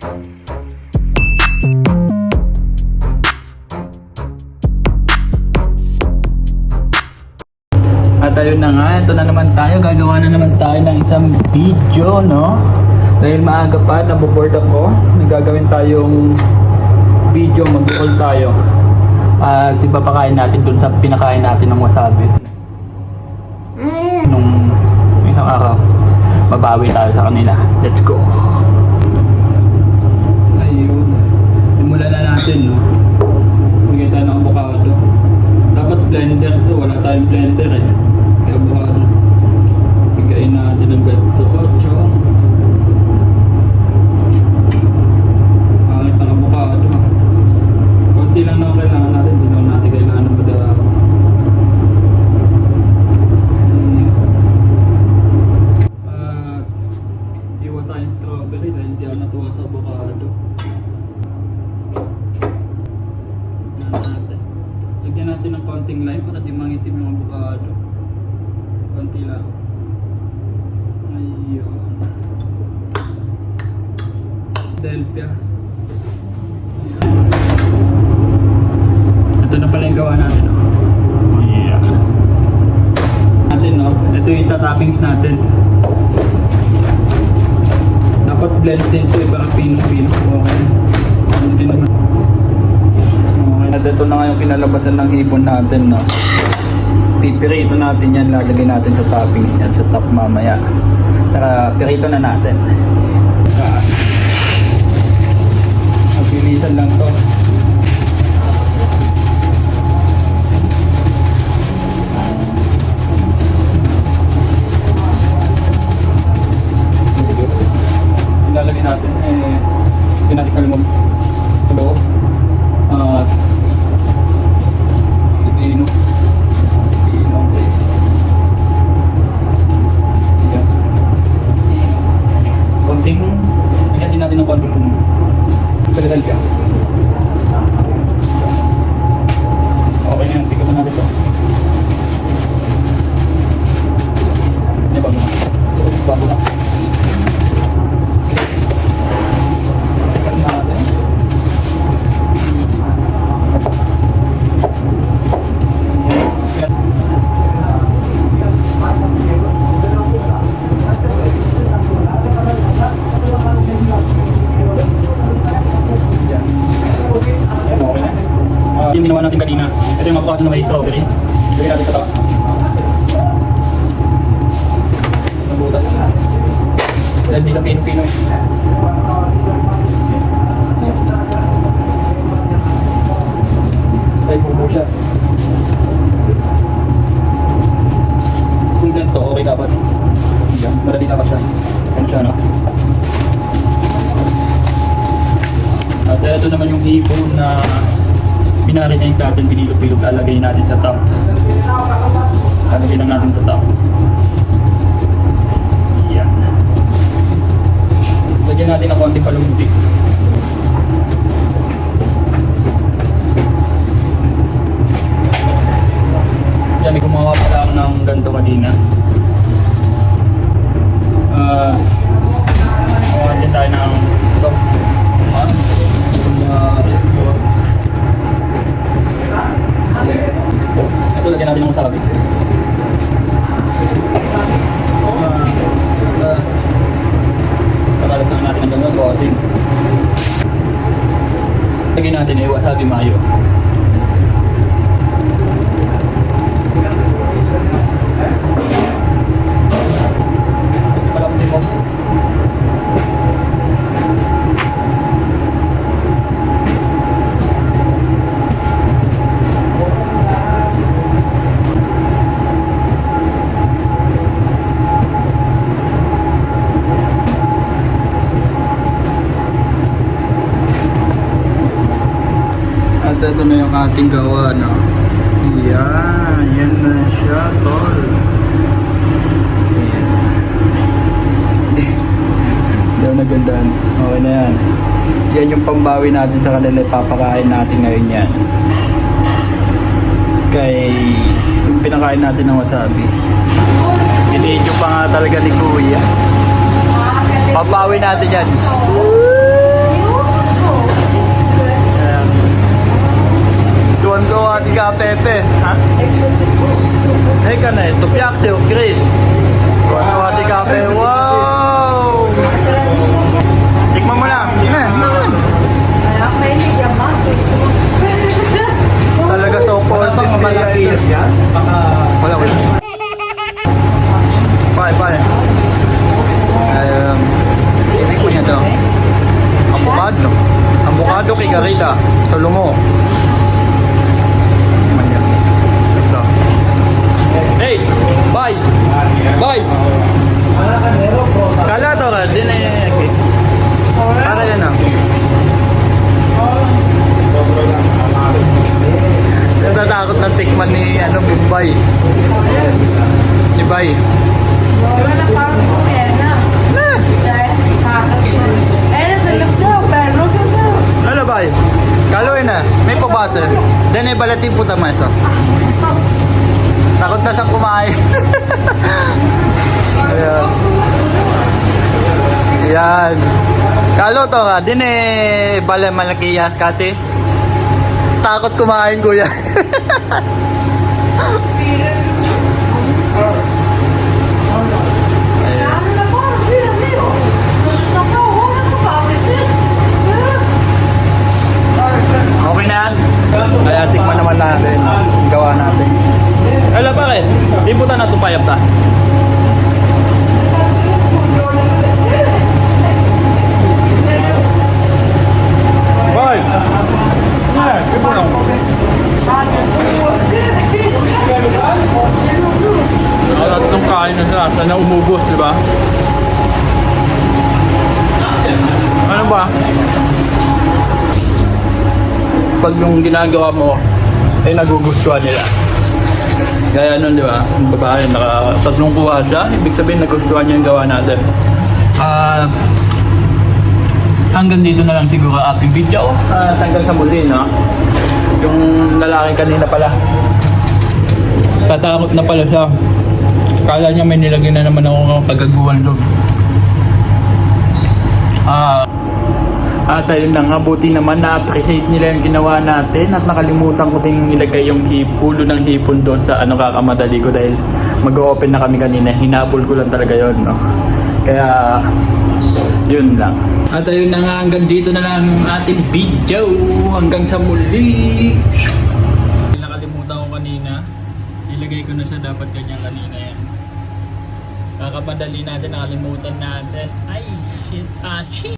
At ayun na nga, ito na naman tayo. Gagawa na naman tayo ng isang video, no? Dahil maaga pa, naboboard ako. May gagawin tayong video, mag-call tayo. At ipapakain natin dun sa pinakain natin ng wasabi. Nung isang araw, babawi tayo sa kanila. Let's go! Ayun. Simulan na natin, no? Bigyan tayo ng avocado. Dapat blender to, wala tayong blender eh. Kaya avocado. Bigayin natin ng beto. Chong. Pangit ng avocado. Kunti lang na kailangan natin. Hindi naman natin kailangan ng madara. Iwan tayong strawberry dahil hindi ako natuwa sa avocado. Lagyan natin ng konting lime para di mangitim yung avocado. Konti lang. Ayun. Philadelphia. Ito na pala yung gawa natin. Yeah. Natin, no? Ito yung toppings natin. Dapat blend din ito para pino-pino. Okay. Hindi naman. At ito na nga yung kinalabasan ng hipon natin, no? Pipirito natin yan, lalagay natin sa toppings yan, sa top mamaya. Tara, pirito na natin. Mabilisan lang to. Ilalagay natin, hindi natin kalimot sa loob. Pino. Yan. Konting, lagyan din natin ng konting Philadelphia. Okay na yan, tignan natin ito. Hindi, bago na. Bago na. Tignan natin. Yung ginawa natin kanina, ito yung avocado na may strawberry. Ilagay natin sa top. Nabutas. Dahil di na pino-pino. Dahil bubo siya. Kung ganito, okay dapat. Yan, madali dapat siya. Yan siya, no? At ito naman yung hipon na pinarinate natin, pinilog-pilog, lalagay natin sa top. Lalagay lang natin sa top. Yan. Lagyan natin ng konting palumuntik. Yan, may gumawa pa lang ng ganito kanina. Gumawa din tayo ng ito. Ito, lagyan natin ng wasabi. Pakalat lang natin ang gano'n, bossing. Lagyan natin yung wasabi mayo. Pala mo din, boss. Ito na yung ating gawa, no? Yan na siya, tol. Ayan. Hindi ako nagandaan. Okay na yan. Yan yung pambawi natin sa kanila. Papakain natin ngayon yan. Kay yung pinakain natin ng wasabi. Iniidyo pa nga talaga ni Kuya. Pabawi natin yan. Ang gawa ni Ka Pepe. Ha? Eh ka na ito. Piakte o Chris. Gawa si Ka Pepe. Wow! Tikman mo na. Talaga so cold. Baka malakiyas yan? Baka... Wala. Bye. Tikman niya to. Avocado. Avocado kay Garita. Solomo. Tikman niya. Ito. Hey! Bye! Bye! Kala to ka. Din eh. Para yan ah. Natatakot ng tikman ni Bombay. Si Bay. Wala na parang kumena. Dahil kakasman. Eh, natalap daw, pero gano'n. Ano Bay? Kaloy na. May pabate. Dan ay balating puta maso. Takot na siyang kumain. Ayan. Yan. Kalo to ka. Din eh bala malakiyas kati. Takot kumain kuya. Ano na parang pira-pira. Gusto ko, wala ko bakit eh. Okay na yan. Kaya tikman naman natin. Gawa natin. Ala bakit? Di puta na tupayap ta. Boy! Ipo lang. Tatlong kain na sila. Sana umubos, di ba? Ano ba? Pag yung ginagawa mo ay nagugustuhan nila. Kaya nun, di ba? Yung babae, tatlong kuha siya. Ibig sabihin, nagustuhan niya yung gawa natin. Hanggang dito na lang siguro ating video. Hanggang sa muli, no? Yung lalaki kanina pala. Tatakot na pala siya. Kala niya may nilagay na naman ako ng pagaguan doon. At ayun na nga, buti naman na-appreciate nila yung ginawa natin at nakalimutan ko din ilagay yung ulo ng hipon doon sa kakamadali ko dahil mag-open na kami kanina. Hinabol ko lang talaga yon, no? Kaya yun lang. At ayun na nga, hanggang dito na lang ang ating video. Hanggang sa muli. Nakalimutan ko kanina. Ilagay ko na siya dapat kanyang kanina yan. Kakapadali natin, nakalimutan natin. Ay, shit.